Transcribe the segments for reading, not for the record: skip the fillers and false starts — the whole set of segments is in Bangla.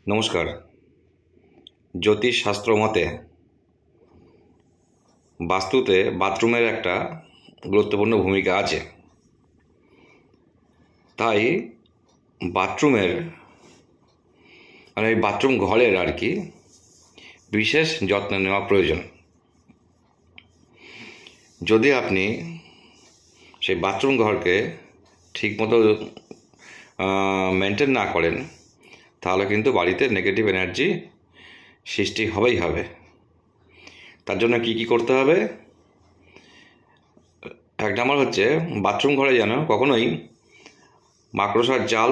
নমস্কার। জ্যোতিষশাস্ত্র মতে বাস্তুতে বাথরুমের একটা গুরুত্বপূর্ণ ভূমিকা আছে। তাই বাথরুমের এই বাথরুম ঘরের বিশেষ যত্ন নেওয়া প্রয়োজন। যদি আপনি সেই বাথরুম ঘরকে ঠিকমতো মেনটেন না করেন, তাহলে কিন্তু বাড়িতে নেগেটিভ এনার্জি সৃষ্টি হবেই হবে। তার জন্য কি করতে হবে? এক নম্বর হচ্ছে, বাথরুম ঘরে যেন কখনোই মাকড়সার জাল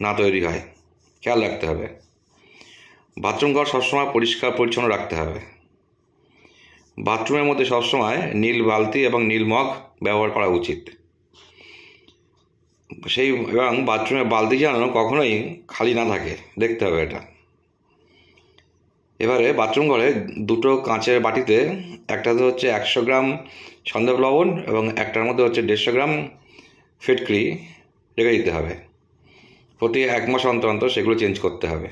না তৈরি হয়, খেয়াল রাখতে হবে। বাথরুম ঘর সবসময় পরিষ্কার পরিচ্ছন্ন রাখতে হবে। বাথরুমের মধ্যে সবসময় নীল বালতি এবং নীল মগ ব্যবহার করা উচিত। এবং বাথরুমের বালতি যেন কখনোই খালি না থাকে, দেখতে হবে এটা। এবারে বাথরুম ঘরে দুটো কাঁচের বাটিতে, একটাতে হচ্ছে 100 গ্রাম সন্দেব লবণ এবং একটার মধ্যে হচ্ছে 150 গ্রাম ফিটকিরি রেখে দিতে হবে। প্রতি 1 মাস অন্তর অন্তর সেগুলো চেঞ্জ করতে হবে।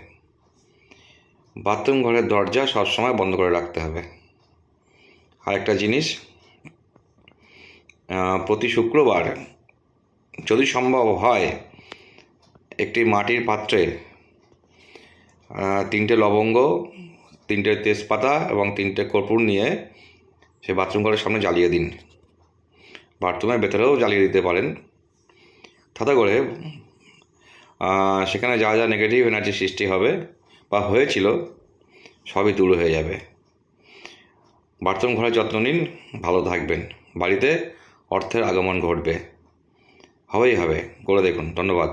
বাথরুম ঘরের দরজা সবসময় বন্ধ করে রাখতে হবে। আরেকটা জিনিস, প্রতি শুক্রবার যদি সম্ভব হয় একটি মাটির পাত্রে 3টে লবঙ্গ, 3টে তেজপাতা এবং 3টে কর্পূর নিয়ে সে বাথরুম ঘরের সামনে জ্বালিয়ে দিন। বাথরুমের ভেতরেও জ্বালিয়ে দিতে পারেন। তাতে করে সেখানে যা যা নেগেটিভ এনার্জি সৃষ্টি হবে বা হয়েছিল সবই দূর হয়ে যাবে। বাথরুম ঘরের যত্ন নিন, ভালো থাকবেন। বাড়িতে অর্থের আগমন ঘটবে, হবেই হবে। করে দেখুন। ধন্যবাদ।